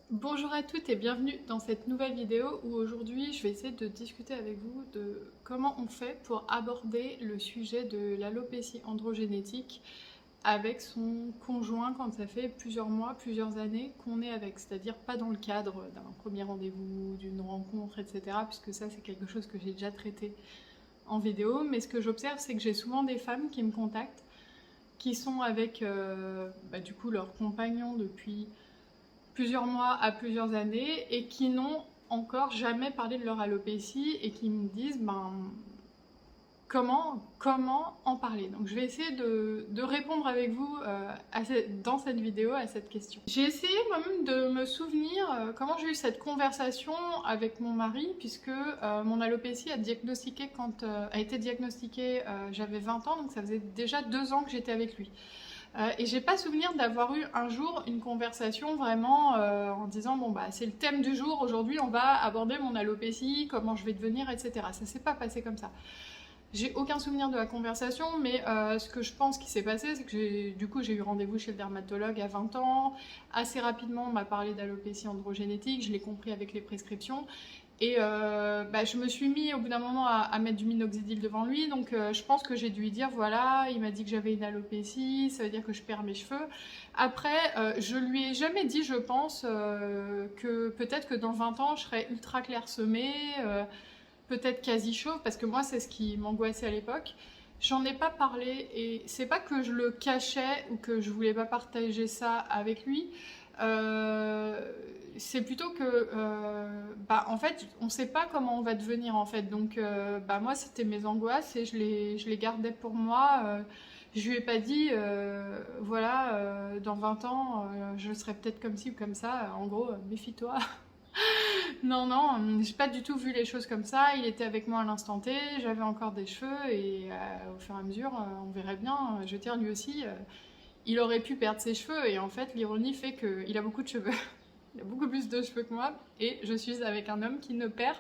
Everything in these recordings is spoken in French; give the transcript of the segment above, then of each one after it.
Bonjour à toutes et bienvenue dans cette nouvelle vidéo où aujourd'hui je vais essayer de discuter avec vous de comment on fait pour aborder le sujet de l'alopécie androgénétique avec son conjoint quand ça fait plusieurs mois, plusieurs années qu'on est avec, c'est-à-dire pas dans le cadre d'un premier rendez-vous, d'une rencontre, etc. puisque ça c'est quelque chose que j'ai déjà traité en vidéo, mais ce que j'observe c'est que j'ai souvent des femmes qui me contactent qui sont avec du coup leur compagnon depuis plusieurs mois à plusieurs années et qui n'ont encore jamais parlé de leur alopécie et qui me disent comment en parler. Donc je vais essayer de répondre avec vous dans cette vidéo à cette question. J'ai essayé moi-même de me souvenir comment j'ai eu cette conversation avec mon mari puisque mon alopécie a été diagnostiquée j'avais 20 ans, donc ça faisait déjà 2 ans que j'étais avec lui. Et j'ai pas souvenir d'avoir eu un jour une conversation vraiment en disant bon bah c'est le thème du jour, aujourd'hui on va aborder mon alopécie, comment je vais devenir, etc. Ça s'est pas passé comme ça. J'ai aucun souvenir de la conversation, mais ce que je pense qui s'est passé, c'est que j'ai eu rendez-vous chez le dermatologue à 20 ans. Assez rapidement, on m'a parlé d'alopécie androgénétique, je l'ai compris avec les prescriptions. Et je me suis mis au bout d'un moment à mettre du minoxidil devant lui, donc je pense que j'ai dû lui dire voilà, il m'a dit que j'avais une alopécie, ça veut dire que je perds mes cheveux. Après, je lui ai jamais dit, je pense, que peut-être que dans 20 ans je serais ultra clairsemée, peut-être quasi chauve, parce que moi c'est ce qui m'angoissait à l'époque. J'en ai pas parlé et c'est pas que je le cachais ou que je voulais pas partager ça avec lui. C'est plutôt que, en fait, on sait pas comment on va devenir en fait. Donc, moi, c'était mes angoisses et je les gardais pour moi. Je lui ai pas dit, voilà, dans 20 ans, je serai peut-être comme ci ou comme ça. En gros, méfie-toi. Non, non, j'ai pas du tout vu les choses comme ça. Il était avec moi à l'instant T, j'avais encore des cheveux et au fur et à mesure, on verrait bien. Je veux dire, lui aussi, il aurait pu perdre ses cheveux et en fait, l'ironie fait qu'il a beaucoup de cheveux. Il a beaucoup plus de cheveux que moi et je suis avec un homme qui ne perd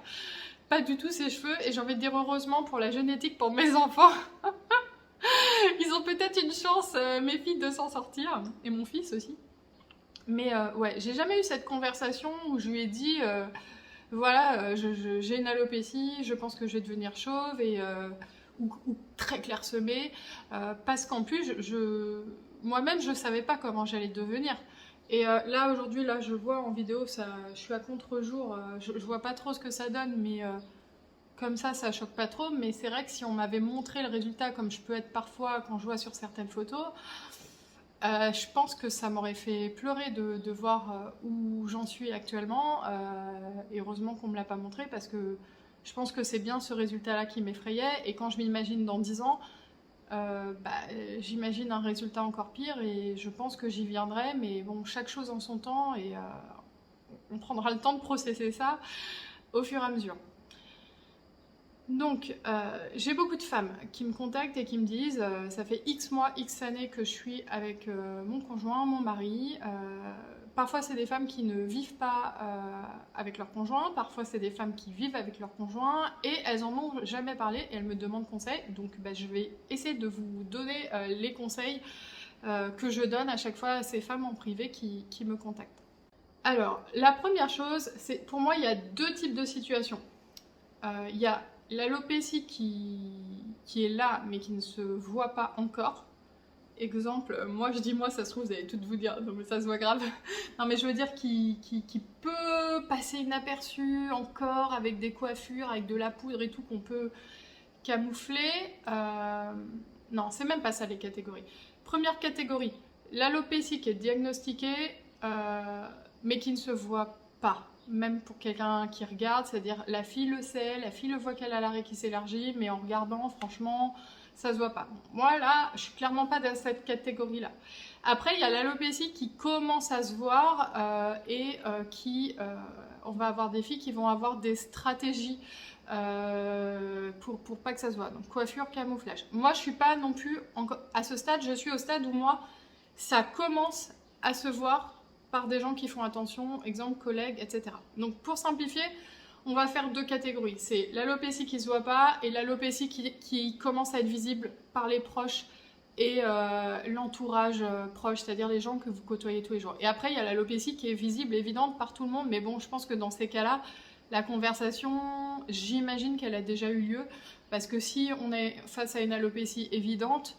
pas du tout ses cheveux et j'ai envie de dire heureusement pour la génétique pour mes enfants. Ils ont peut-être une chance, mes filles, de s'en sortir et mon fils aussi. Mais ouais, j'ai jamais eu cette conversation où je lui ai dit voilà, j'ai une alopécie, je pense que je vais devenir chauve et, ou très clairsemée, parce qu'en plus, moi-même, je savais pas comment j'allais devenir. Et là, aujourd'hui, là, je vois en vidéo, je suis à contre-jour, je vois pas trop ce que ça donne, mais comme ça choque pas trop. Mais c'est vrai que si on m'avait montré le résultat, comme je peux être parfois quand je vois sur certaines photos, je pense que ça m'aurait fait pleurer de voir où j'en suis actuellement. Et heureusement qu'on me l'a pas montré parce que je pense que c'est bien ce résultat-là qui m'effrayait. Et quand je m'imagine dans 10 ans, j'imagine un résultat encore pire et je pense que j'y viendrai. Mais bon, chaque chose en son temps et on prendra le temps de processer ça au fur et à mesure. Donc, j'ai beaucoup de femmes qui me contactent et qui me disent ça fait X mois, X années que je suis avec mon conjoint, mon mari. Parfois, c'est des femmes qui ne vivent pas avec leur conjoint. Parfois, c'est des femmes qui vivent avec leur conjoint et elles en ont jamais parlé et elles me demandent conseil. Donc, je vais essayer de vous donner les conseils que je donne à chaque fois à ces femmes en privé qui me contactent. Alors, la première chose, c'est pour moi, il y a deux types de situations. Il y a l'alopécie qui est là mais qui ne se voit pas encore. Exemple, moi je dis moi, ça se trouve, vous allez toutes vous dire, non mais ça se voit grave. Non mais je veux dire qui peut passer inaperçu encore avec des coiffures, avec de la poudre et tout qu'on peut camoufler. Non, c'est même pas ça les catégories. Première catégorie, l'alopécie qui est diagnostiquée mais qui ne se voit pas. Même pour quelqu'un qui regarde, c'est-à-dire la fille le sait, la fille le voit qu'elle a l'arrêt qui s'élargit, mais en regardant, franchement, ça se voit pas. Moi là, je suis clairement pas dans cette catégorie-là. Après, il y a l'alopécie qui commence à se voir on va avoir des filles qui vont avoir des stratégies pour pas que ça se voit. Donc coiffure, camouflage. Moi, je suis pas non plus à ce stade. Je suis au stade où moi, ça commence à se voir par des gens qui font attention, exemple collègues, etc. Donc pour simplifier, on va faire deux catégories. C'est l'alopécie qui ne se voit pas et l'alopécie qui commence à être visible par les proches et l'entourage proche, c'est-à-dire les gens que vous côtoyez tous les jours. Et après, il y a l'alopécie qui est visible, évidente par tout le monde, mais bon, je pense que dans ces cas-là, la conversation, j'imagine qu'elle a déjà eu lieu, parce que si on est face à une alopécie évidente,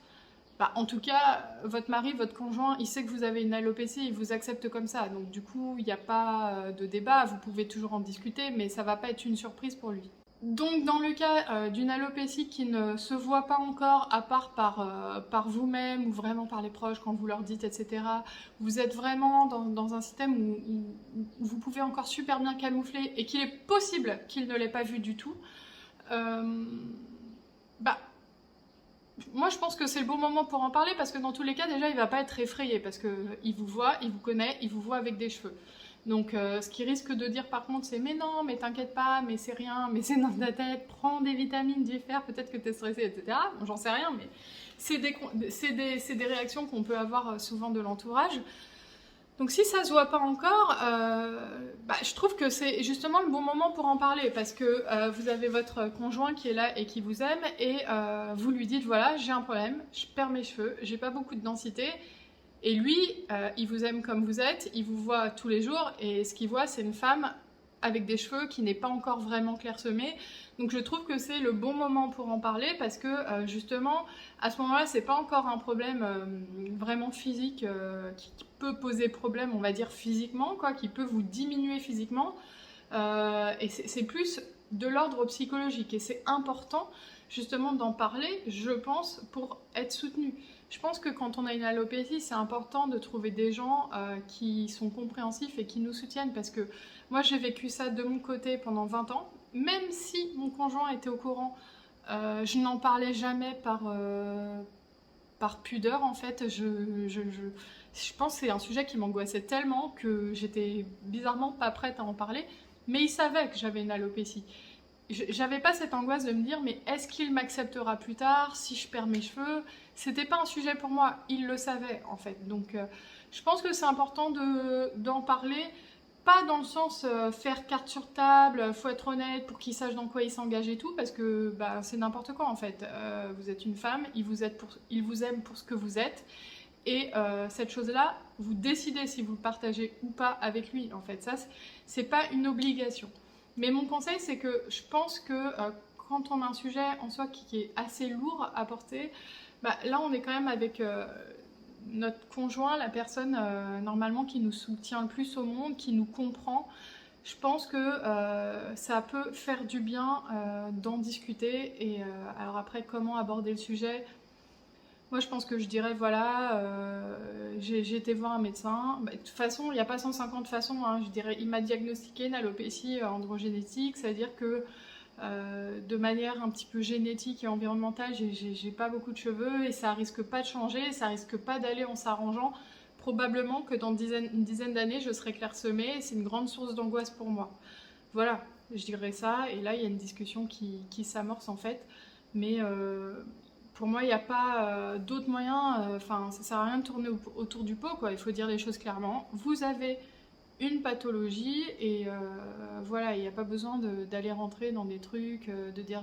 bah, en tout cas, votre mari, votre conjoint, il sait que vous avez une alopécie, il vous accepte comme ça. Donc du coup, il n'y a pas de débat, vous pouvez toujours en discuter, mais ça ne va pas être une surprise pour lui. Donc dans le cas d'une alopécie qui ne se voit pas encore, à part par vous-même ou vraiment par les proches quand vous leur dites, etc., vous êtes vraiment dans un système où vous pouvez encore super bien camoufler et qu'il est possible qu'il ne l'ait pas vu du tout, bah, moi je pense que c'est le bon moment pour en parler parce que dans tous les cas déjà il va pas être effrayé parce qu'il vous voit, il vous connaît, il vous voit avec des cheveux. Donc ce qui risque de dire par contre c'est mais non, mais t'inquiète pas, mais c'est rien, mais c'est dans ta tête, prends des vitamines, du fer, peut-être que t'es stressé, etc. Bon, j'en sais rien, mais c'est des réactions qu'on peut avoir souvent de l'entourage. Donc si ça se voit pas encore, bah, je trouve que c'est justement le bon moment pour en parler parce que vous avez votre conjoint qui est là et qui vous aime et vous lui dites voilà j'ai un problème, je perds mes cheveux, j'ai pas beaucoup de densité et lui il vous aime comme vous êtes, il vous voit tous les jours et ce qu'il voit c'est une femme avec des cheveux qui n'est pas encore vraiment clairsemée. Donc je trouve que c'est le bon moment pour en parler parce que justement à ce moment-là c'est pas encore un problème vraiment physique qui peut poser problème on va dire physiquement quoi, qui peut vous diminuer physiquement et c'est plus de l'ordre psychologique et c'est important justement d'en parler je pense pour être soutenu. Je pense que quand on a une alopécie c'est important de trouver des gens qui sont compréhensifs et qui nous soutiennent parce que moi j'ai vécu ça de mon côté pendant 20 ans. Même si mon conjoint était au courant, je n'en parlais jamais par pudeur en fait. Je pense que c'est un sujet qui m'angoissait tellement que j'étais bizarrement pas prête à en parler. Mais il savait que j'avais une alopécie. J'avais pas cette angoisse de me dire mais est-ce qu'il m'acceptera plus tard si je perds mes cheveux? C'était pas un sujet pour moi, il le savait en fait. Donc je pense que c'est important d'en parler. Pas dans le sens faire carte sur table, faut être honnête pour qu'il sache dans quoi il s'engage et tout, parce que bah, c'est n'importe quoi en fait. Vous êtes une femme, il vous aime pour ce que vous êtes, et cette chose-là, vous décidez si vous le partagez ou pas avec lui en fait. Ça, c'est pas une obligation. Mais mon conseil, c'est que je pense que quand on a un sujet en soi qui est assez lourd à porter, bah, là on est quand même avec notre conjoint, la personne normalement qui nous soutient le plus au monde, qui nous comprend. Je pense que ça peut faire du bien d'en discuter. Et alors après, comment aborder le sujet? Moi, je pense que je dirais, voilà, j'ai été voir un médecin. Bah, de toute façon, il n'y a pas 150 façons. Hein, je dirais, il m'a diagnostiqué une alopécie androgénétique, c'est-à-dire que de manière un petit peu génétique et environnementale, j'ai pas beaucoup de cheveux et ça risque pas de changer, ça risque pas d'aller en s'arrangeant. Probablement que dans une dizaine d'années, je serai clairsemée et c'est une grande source d'angoisse pour moi. Voilà, je dirais ça. Et là, il y a une discussion qui s'amorce en fait. Mais pour moi, il n'y a pas d'autre moyen. Enfin, ça sert à rien de tourner autour du pot, quoi. Il faut dire les choses clairement. Vous avez une pathologie et voilà, il n'y a pas besoin d'aller rentrer dans des trucs, de dire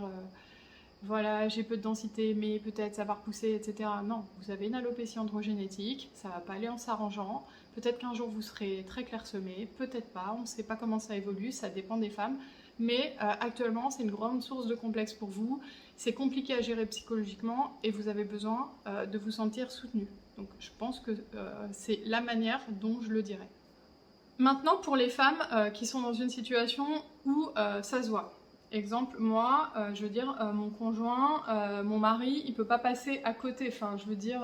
voilà, j'ai peu de densité, mais peut-être ça va repousser, etc. Non, vous avez une alopécie androgénétique, ça va pas aller en s'arrangeant. Peut-être qu'un jour vous serez très clairsemé, peut-être pas, on ne sait pas comment ça évolue, ça dépend des femmes. Mais actuellement, c'est une grande source de complexe pour vous. C'est compliqué à gérer psychologiquement et vous avez besoin de vous sentir soutenu. Donc je pense que c'est la manière dont je le dirais. Maintenant, pour les femmes qui sont dans une situation où ça se voit. Exemple, moi, je veux dire, mon conjoint, mon mari, il peut pas passer à côté. Enfin, je veux dire,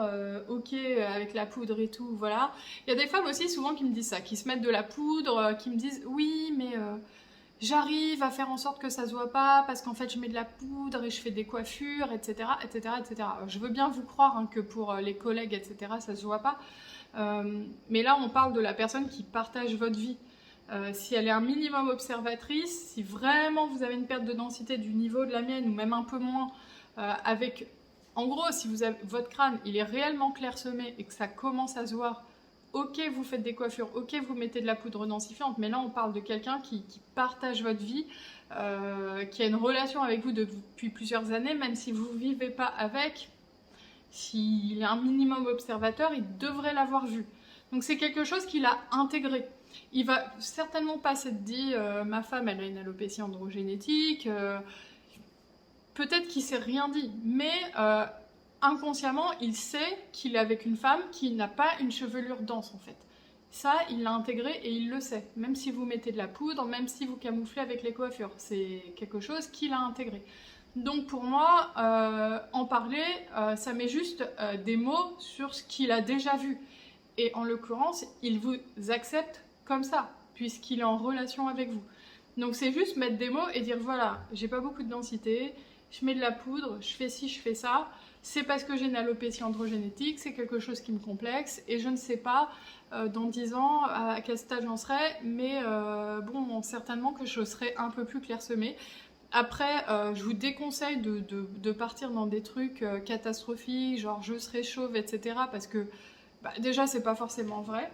ok, avec la poudre et tout, voilà. Il y a des femmes aussi souvent qui me disent ça, qui se mettent de la poudre, qui me disent, oui, mais j'arrive à faire en sorte que ça se voit pas parce qu'en fait, je mets de la poudre et je fais des coiffures, etc., etc., etc. Je veux bien vous croire hein, que pour les collègues, etc., ça se voit pas. Mais là, on parle de la personne qui partage votre vie. Si elle est un minimum observatrice, si vraiment vous avez une perte de densité du niveau de la mienne ou même un peu moins, avec, en gros, si vous avez, votre crâne, il est réellement clairsemé et que ça commence à se voir, ok, vous faites des coiffures, ok, vous mettez de la poudre densifiante, mais là, on parle de quelqu'un qui partage votre vie, qui a une relation avec vous depuis plusieurs années, même si vous ne vivez pas avec. s'il est un minimum observateur, il devrait l'avoir vu. Donc c'est quelque chose qu'il a intégré. Il va certainement pas s'être dit ma femme elle a une alopécie androgénétique, peut-être qu'il s'est rien dit, mais inconsciemment il sait qu'il est avec une femme qui n'a pas une chevelure dense en fait. Ça, il l'a intégré et il le sait. Même si vous mettez de la poudre, même si vous camouflez avec les coiffures, c'est quelque chose qu'il a intégré. Donc pour moi, en parler, ça met juste des mots sur ce qu'il a déjà vu. Et en l'occurrence, il vous accepte comme ça, puisqu'il est en relation avec vous. Donc c'est juste mettre des mots et dire voilà, j'ai pas beaucoup de densité, je mets de la poudre, je fais ci, je fais ça. C'est parce que j'ai une alopécie androgénétique, c'est quelque chose qui me complexe et je ne sais pas dans 10 ans à quel stade j'en serai, mais bon, certainement que je serai un peu plus clairsemée. Après, je vous déconseille de partir dans des trucs catastrophiques, genre je serai chauve, etc. Parce que bah, déjà, c'est pas forcément vrai.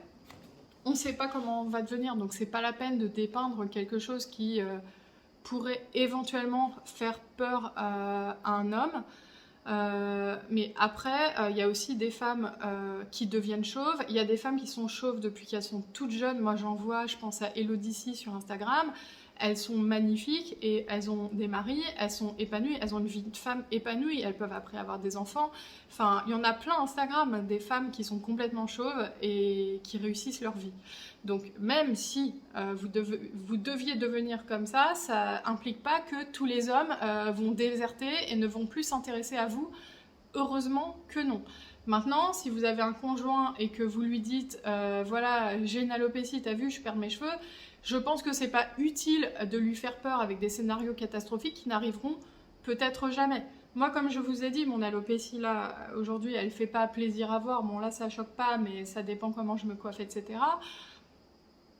On ne sait pas comment on va devenir, donc c'est pas la peine de dépeindre quelque chose qui pourrait éventuellement faire peur à un homme. Mais après, il y a aussi des femmes qui deviennent chauves. Il y a des femmes qui sont chauves depuis qu'elles sont toutes jeunes. Moi, j'en vois, je pense à Elodie sur Instagram. Elles sont magnifiques et elles ont des maris, elles sont épanouies, elles ont une vie de femme épanouie, elles peuvent après avoir des enfants. Enfin, il y en a plein Instagram, des femmes qui sont complètement chauves et qui réussissent leur vie. Donc même si vous deviez devenir comme ça implique pas que tous les hommes vont déserter et ne vont plus s'intéresser à vous. Heureusement que non. Maintenant, si vous avez un conjoint et que vous lui dites voilà, j'ai une alopécie, t'as vu, je perds mes cheveux, je pense que c'est pas utile de lui faire peur avec des scénarios catastrophiques qui n'arriveront peut-être jamais. Moi, comme je vous ai dit, mon alopécie là, aujourd'hui, elle fait pas plaisir à voir. Bon là, ça choque pas, mais ça dépend comment je me coiffe, etc.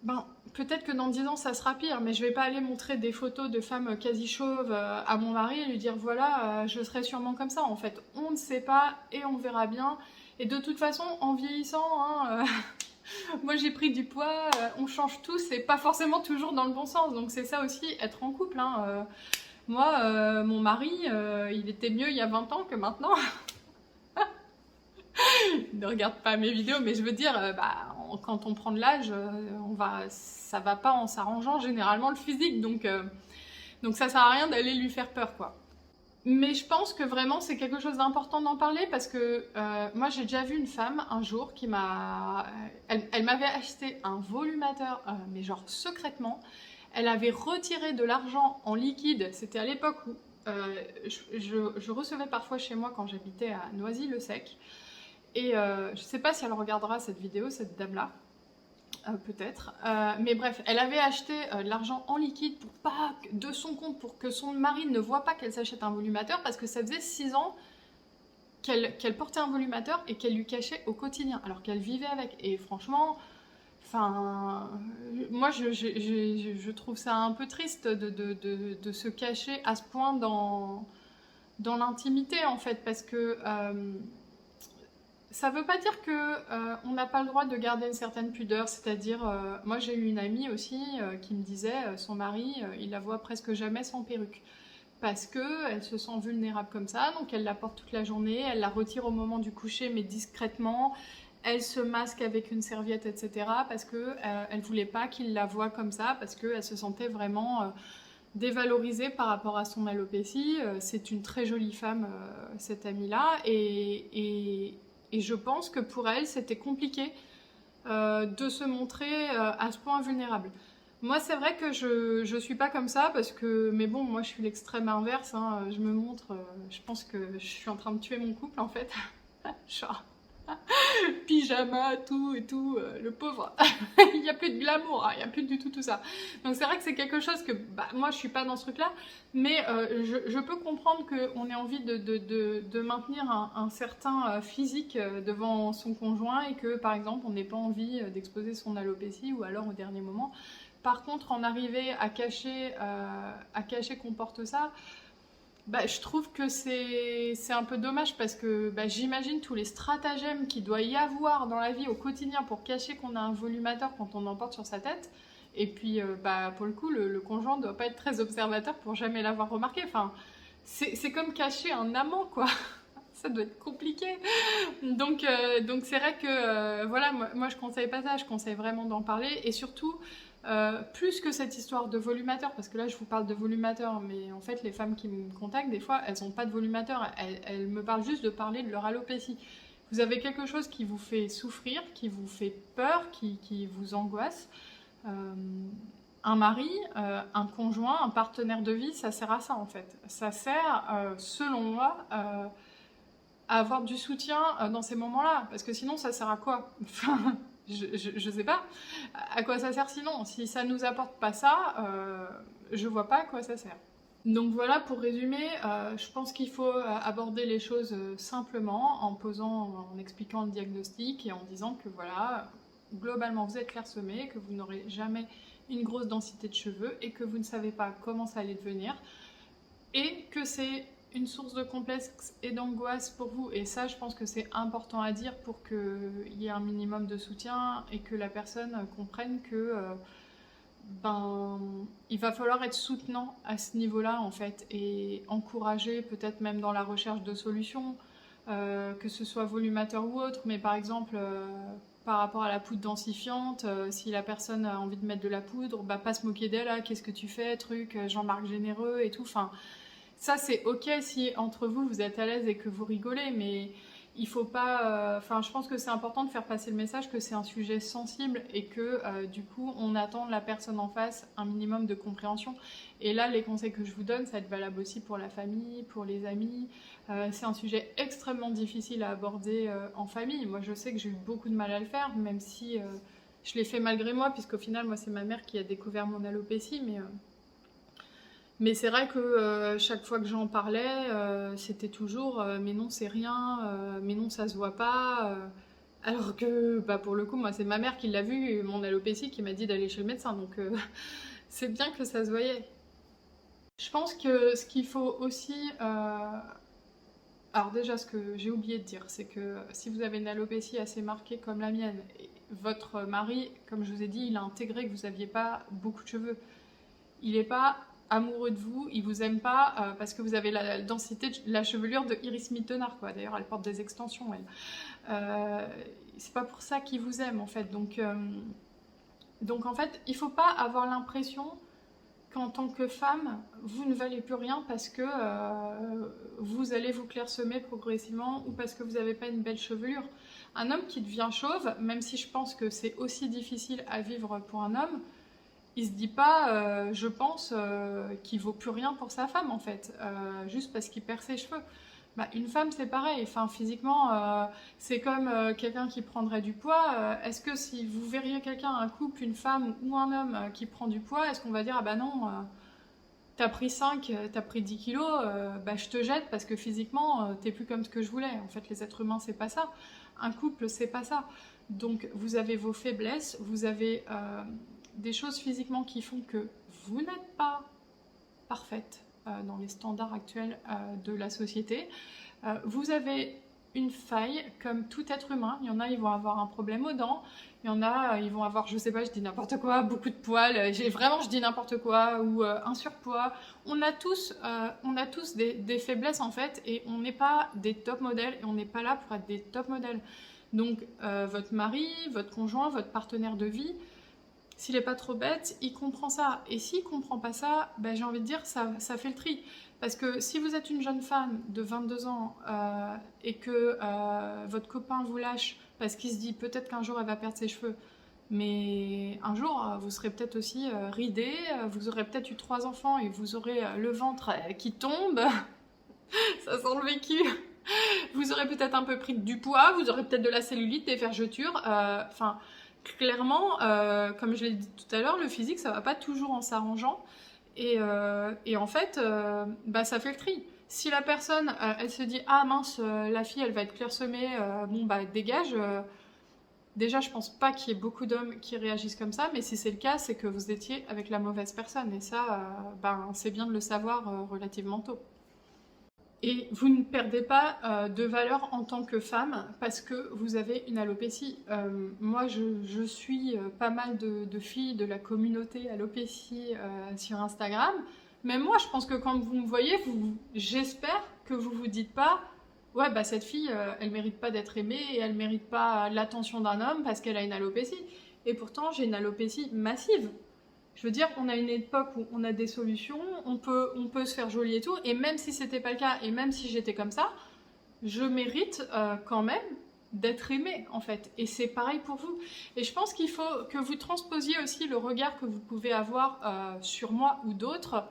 Ben, peut-être que dans 10 ans, ça sera pire, mais je vais pas aller montrer des photos de femmes quasi chauves à mon mari et lui dire voilà, je serai sûrement comme ça. En fait, on ne sait pas et on verra bien. Et de toute façon, en vieillissant, hein, moi j'ai pris du poids, on change tous et pas forcément toujours dans le bon sens. Donc c'est ça aussi, être en couple. Hein. Moi, mon mari, il était mieux il y a 20 ans que maintenant. Ne regarde pas mes vidéos, mais je veux dire, bah, quand on prend de l'âge, ça va pas en s'arrangeant généralement le physique. Donc ça sert à rien d'aller lui faire peur, quoi. Mais je pense que vraiment c'est quelque chose d'important d'en parler parce que moi j'ai déjà vu une femme un jour qui elle m'avait acheté un volumateur, mais genre secrètement. Elle avait retiré de l'argent en liquide, c'était à l'époque où je recevais parfois chez moi quand j'habitais à Noisy-le-Sec. Et je sais pas si elle regardera cette vidéo, cette dame-là. Peut-être. Mais bref, elle avait acheté de l'argent en liquide de son compte pour que son mari ne voit pas qu'elle s'achète un volumateur parce que ça faisait 6 ans qu'elle portait un volumateur et qu'elle lui cachait au quotidien alors qu'elle vivait avec. Et franchement, enfin, moi je trouve ça un peu triste de se cacher à ce point dans l'intimité en fait parce que ça veut pas dire que on n'a pas le droit de garder une certaine pudeur, c'est-à-dire, moi j'ai eu une amie aussi qui me disait son mari, il la voit presque jamais sans perruque, parce que elle se sent vulnérable comme ça, donc elle la porte toute la journée, elle la retire au moment du coucher mais discrètement, elle se masque avec une serviette, etc. parce que elle voulait pas qu'il la voie comme ça, parce qu'elle se sentait vraiment dévalorisée par rapport à son alopécie. C'est une très jolie femme, cette amie-là, et je pense que pour elle, c'était compliqué de se montrer à ce point vulnérable. Moi, c'est vrai que je suis pas comme ça, parce que, mais bon, moi je suis l'extrême inverse, hein, je me montre, je pense que je suis en train de tuer mon couple en fait. Genre, pyjama, tout et tout, le pauvre. Il n'y a plus de glamour, hein, il n'y a plus du tout ça. Donc c'est vrai que c'est quelque chose que, bah, moi je suis pas dans ce truc là, mais je peux comprendre qu'on ait envie de maintenir un certain physique devant son conjoint et que par exemple on n'ait pas envie d'exposer son alopécie ou alors au dernier moment. Par contre, en arriver à cacher qu'on porte ça, bah, je trouve que c'est un peu dommage parce que bah, j'imagine tous les stratagèmes qu'il doit y avoir dans la vie au quotidien pour cacher qu'on a un volumateur quand on en porte sur sa tête. Et puis, bah, pour le coup, le conjoint ne doit pas être très observateur pour jamais l'avoir remarqué. Enfin, c'est comme cacher un amant, quoi. Ça doit être compliqué. Donc c'est vrai que voilà, moi je conseille pas ça, je conseille vraiment d'en parler et surtout plus que cette histoire de volumateur, parce que là je vous parle de volumateur, mais en fait les femmes qui me contactent, des fois elles n'ont pas de volumateur, elles me parlent juste de parler de leur alopécie. Vous avez quelque chose qui vous fait souffrir, qui vous fait peur, qui vous angoisse. Euh, un mari, un conjoint, un partenaire de vie, ça sert à ça en fait. Ça sert, selon moi, à avoir du soutien dans ces moments-là. Parce que sinon, ça sert à quoi? Enfin, je sais pas. À quoi ça sert sinon? Si ça nous apporte pas ça, je vois pas à quoi ça sert. Donc voilà, pour résumer, je pense qu'il faut aborder les choses simplement, en posant, en expliquant le diagnostic et en disant que voilà, globalement vous êtes clairsemé, que vous n'aurez jamais une grosse densité de cheveux et que vous ne savez pas comment ça allait devenir et que c'est une source de complexe et d'angoisse pour vous. Et ça, je pense que c'est important à dire pour qu'il y ait un minimum de soutien et que la personne comprenne que il va falloir être soutenant à ce niveau-là en fait et encourager peut-être même dans la recherche de solutions, que ce soit volumateur ou autre, mais par exemple par rapport à la poudre densifiante, si la personne a envie de mettre de la poudre, bah pas se moquer d'elle, ah, qu'est-ce que tu fais, truc, Jean-Marc Généreux et tout, enfin ça c'est ok si entre vous vous êtes à l'aise et que vous rigolez, mais il faut pas. Enfin, je pense que c'est important de faire passer le message que c'est un sujet sensible et que du coup, on attend de la personne en face un minimum de compréhension. Et là, les conseils que je vous donne, ça va être valable aussi pour la famille, pour les amis. C'est un sujet extrêmement difficile à aborder en famille. Moi, je sais que j'ai eu beaucoup de mal à le faire, même si je l'ai fait malgré moi, puisqu'au final, moi, c'est ma mère qui a découvert mon alopécie, mais c'est vrai que chaque fois que j'en parlais, c'était toujours mais non, c'est rien, mais non, ça se voit pas. Alors que bah, pour le coup, moi, c'est ma mère qui l'a vu, mon alopécie, qui m'a dit d'aller chez le médecin. Donc c'est bien que ça se voyait. Je pense que ce qu'il faut aussi. Alors, déjà, ce que j'ai oublié de dire, c'est que si vous avez une alopécie assez marquée comme la mienne, votre mari, comme je vous ai dit, il a intégré que vous n'aviez pas beaucoup de cheveux. Il n'est pas amoureux de vous, il vous aime pas parce que vous avez la densité, la chevelure de Iris Mittenard, quoi. D'ailleurs, elle porte des extensions, elle. C'est pas pour ça qu'il vous aime, en fait. Donc en fait, il faut pas avoir l'impression qu'en tant que femme, vous ne valez plus rien parce que vous allez vous clairsemer progressivement ou parce que vous n'avez pas une belle chevelure. Un homme qui devient chauve, même si je pense que c'est aussi difficile à vivre pour un homme, il se dit pas, je pense, qu'il vaut plus rien pour sa femme en fait, juste parce qu'il perd ses cheveux. Bah, une femme c'est pareil, enfin physiquement c'est comme quelqu'un qui prendrait du poids. Est-ce que si vous verriez quelqu'un, un couple, une femme ou un homme qui prend du poids, est-ce qu'on va dire ah bah non, t'as pris 5, t'as pris 10 kilos, bah je te jette parce que physiquement t'es plus comme ce que je voulais. En fait les êtres humains c'est pas ça, un couple c'est pas ça. Donc vous avez vos faiblesses, vous avez des choses physiquement qui font que vous n'êtes pas parfaite dans les standards actuels de la société. Vous avez une faille comme tout être humain. Il y en a, ils vont avoir un problème aux dents. Il y en a, ils vont avoir, je sais pas, je dis n'importe quoi, beaucoup de poils. Vraiment, je dis n'importe quoi ou un surpoids. On a tous des faiblesses en fait, et on n'est pas des top modèles et on n'est pas là pour être des top modèles. Donc, votre mari, votre conjoint, votre partenaire de vie, s'il n'est pas trop bête, il comprend ça. Et s'il ne comprend pas ça, ben, j'ai envie de dire, ça fait le tri. Parce que si vous êtes une jeune femme de 22 ans et que votre copain vous lâche parce qu'il se dit peut-être qu'un jour elle va perdre ses cheveux, mais un jour vous serez peut-être aussi ridée, vous aurez peut-être eu 3 enfants et vous aurez le ventre qui tombe, ça sent le vécu. Vous aurez peut-être un peu pris du poids, vous aurez peut-être de la cellulite, des vergetures, enfin... Clairement, comme je l'ai dit tout à l'heure, le physique, ça va pas toujours en s'arrangeant. Et en fait, bah, ça fait le tri. Si la personne, elle se dit « Ah mince, la fille, elle va être clairsemée, bon bah dégage », déjà, je pense pas qu'il y ait beaucoup d'hommes qui réagissent comme ça, mais si c'est le cas, c'est que vous étiez avec la mauvaise personne. Et ça, ben, c'est bien de le savoir relativement tôt. Et vous ne perdez pas de valeur en tant que femme parce que vous avez une alopécie. Moi, je suis pas mal de filles de la communauté alopécie sur Instagram. Mais moi, je pense que quand vous me voyez, j'espère que vous vous dites pas « ouais, bah cette fille, elle mérite pas d'être aimée et elle mérite pas l'attention d'un homme parce qu'elle a une alopécie. Et pourtant, j'ai une alopécie massive. Je veux dire, on a une époque où on a des solutions, on peut se faire joli et tout, et même si c'était pas le cas, et même si j'étais comme ça, je mérite quand même d'être aimée, en fait. Et c'est pareil pour vous. Et je pense qu'il faut que vous transposiez aussi le regard que vous pouvez avoir sur moi ou d'autres,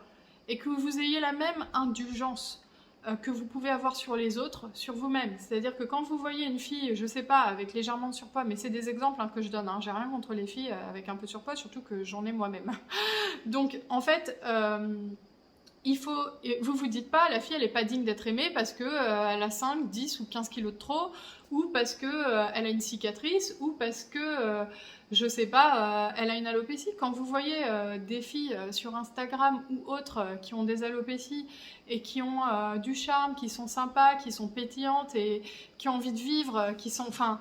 et que vous ayez la même indulgence que vous pouvez avoir sur les autres, sur vous-même. C'est-à-dire que quand vous voyez une fille, je sais pas, avec légèrement de surpoids, mais c'est des exemples que je donne, hein, j'ai rien contre les filles avec un peu de surpoids, surtout que j'en ai moi-même. Donc, en fait, il faut, vous vous dites pas, la fille, elle est pas digne d'être aimée parce que elle a 5, 10 ou 15 kilos de trop, ou parce que elle a une cicatrice, ou parce que, je sais pas, elle a une alopécie. Quand vous voyez des filles sur Instagram ou autres qui ont des alopécies et qui ont du charme, qui sont sympas, qui sont pétillantes et qui ont envie de vivre, qui sont, enfin,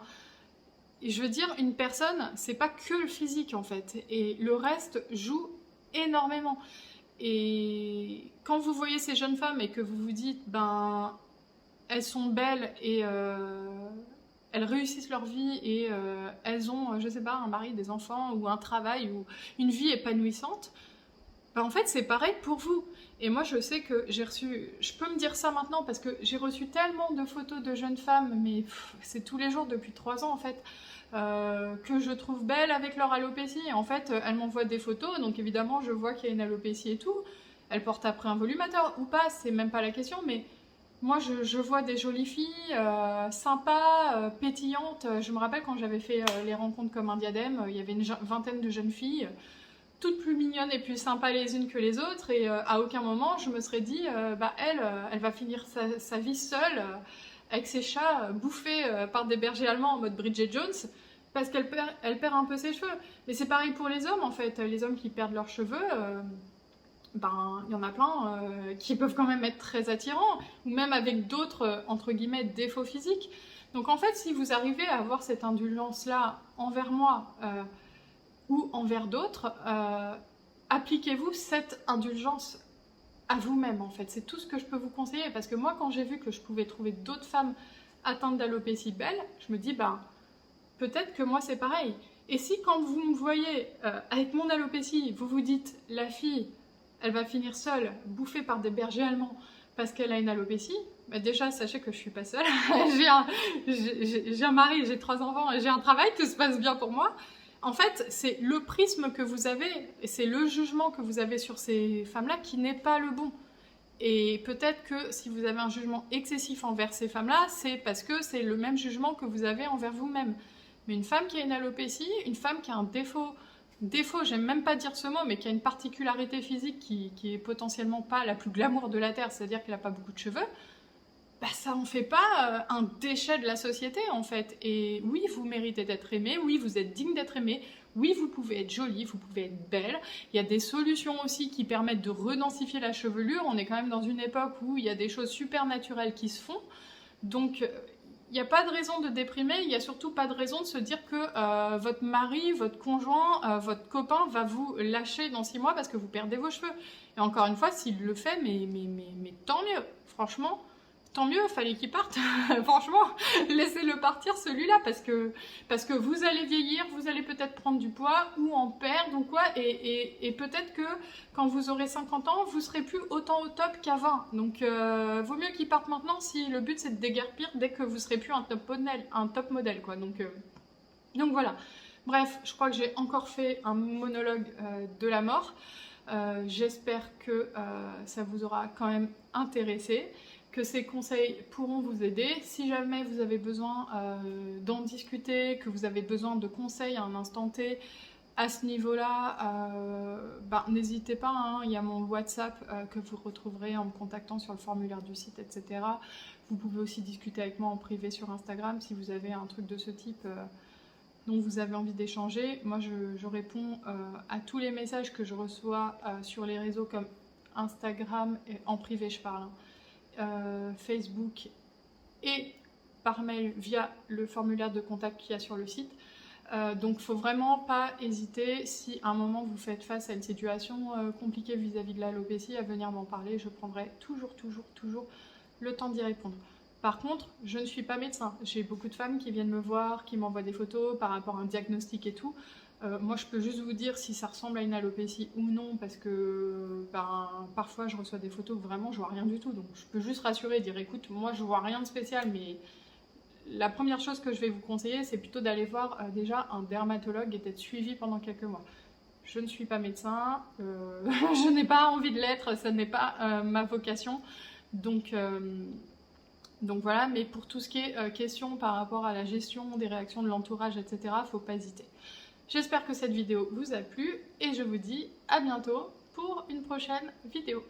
je veux dire, une personne, c'est pas que le physique en fait, et le reste joue énormément. Et quand vous voyez ces jeunes femmes et que vous vous dites, ben, elles sont belles et elles réussissent leur vie et elles ont, je sais pas, un mari, des enfants ou un travail ou une vie épanouissante, ben, en fait, c'est pareil pour vous. Et moi, je sais que j'ai reçu, je peux me dire ça maintenant parce que j'ai reçu tellement de photos de jeunes femmes, mais c'est tous les jours depuis 3 ans en fait. Que je trouve belles avec leur alopécie. Et en fait, elles m'envoient des photos, donc évidemment, je vois qu'il y a une alopécie et tout. Elles portent après un volumateur ou pas, c'est même pas la question, mais moi, je vois des jolies filles, sympas, pétillantes. Je me rappelle quand j'avais fait les rencontres comme un diadème, il y avait une vingtaine de jeunes filles, toutes plus mignonnes et plus sympas les unes que les autres, et à aucun moment, je me serais dit, bah elle va finir sa vie seule, avec ses chats bouffés par des bergers allemands en mode Bridget Jones, parce qu'elle perd un peu ses cheveux. Mais c'est pareil pour les hommes en fait, les hommes qui perdent leurs cheveux, ben il y en a plein qui peuvent quand même être très attirants, ou même avec d'autres, entre guillemets, défauts physiques. Donc en fait, si vous arrivez à avoir cette indulgence-là envers moi ou envers d'autres, appliquez-vous cette indulgence à vous-même en fait. C'est tout ce que je peux vous conseiller, parce que moi quand j'ai vu que je pouvais trouver d'autres femmes atteintes d'alopécie belles, je me dis, ben peut-être que moi c'est pareil. Et si quand vous me voyez avec mon alopécie, vous vous dites, la fille, elle va finir seule, bouffée par des bergers allemands parce qu'elle a une alopécie, bah déjà sachez que je suis pas seule, j'ai un mari, j'ai 3 enfants, j'ai un travail, tout se passe bien pour moi. En fait, c'est le prisme que vous avez, et c'est le jugement que vous avez sur ces femmes-là qui n'est pas le bon. Et peut-être que si vous avez un jugement excessif envers ces femmes-là, c'est parce que c'est le même jugement que vous avez envers vous-même. Mais une femme qui a une alopécie, une femme qui a un défaut, j'aime même pas dire ce mot, mais qui a une particularité physique qui est potentiellement pas la plus glamour de la Terre, c'est-à-dire qu'elle a pas beaucoup de cheveux, bah ça en fait pas un déchet de la société en fait. Et oui, vous méritez d'être aimé, oui, vous êtes digne d'être aimé, oui, vous pouvez être jolie, vous pouvez être belle. Il y a des solutions aussi qui permettent de redensifier la chevelure. On est quand même dans une époque où il y a des choses super naturelles qui se font. Donc, il n'y a pas de raison de déprimer, il n'y a surtout pas de raison de se dire que votre mari, votre conjoint, votre copain va vous lâcher dans 6 mois parce que vous perdez vos cheveux. Et encore une fois, s'il le fait, mais tant mieux, franchement. Tant mieux, fallait qu'il parte. Franchement, laissez-le partir celui-là parce que vous allez vieillir, vous allez peut-être prendre du poids ou en perdre ou quoi, et peut-être que quand vous aurez 50 ans, vous serez plus autant au top qu'à 20. Donc vaut mieux qu'il parte maintenant si le but c'est de déguerpir dès que vous serez plus un top modèle quoi. Donc voilà. Bref, je crois que j'ai encore fait un monologue de la mort. J'espère que ça vous aura quand même intéressé, que ces conseils pourront vous aider. Si jamais vous avez besoin d'en discuter, que vous avez besoin de conseils à un instant T à ce niveau-là, n'hésitez pas, hein, il y a mon WhatsApp que vous retrouverez en me contactant sur le formulaire du site, etc. Vous pouvez aussi discuter avec moi en privé sur Instagram si vous avez un truc de ce type dont vous avez envie d'échanger. Moi, je réponds à tous les messages que je reçois sur les réseaux comme Instagram, et en privé je parle, Facebook et par mail via le formulaire de contact qu'il y a sur le site. Donc, faut vraiment pas hésiter, si à un moment vous faites face à une situation compliquée vis-à-vis de l'alopécie, à venir m'en parler. Je prendrai toujours le temps d'y répondre. Par contre, je ne suis pas médecin. J'ai beaucoup de femmes qui viennent me voir, qui m'envoient des photos par rapport à un diagnostic et tout. Moi, je peux juste vous dire si ça ressemble à une alopécie ou non, parce que ben, parfois je reçois des photos où vraiment je vois rien du tout. Donc je peux juste rassurer et dire écoute, moi je vois rien de spécial, mais la première chose que je vais vous conseiller, c'est plutôt d'aller voir déjà un dermatologue et d'être suivi pendant quelques mois. Je ne suis pas médecin, je n'ai pas envie de l'être, ça n'est pas ma vocation. Donc, donc voilà, mais pour tout ce qui est question par rapport à la gestion des réactions de l'entourage, etc., faut pas hésiter. J'espère que cette vidéo vous a plu et je vous dis à bientôt pour une prochaine vidéo.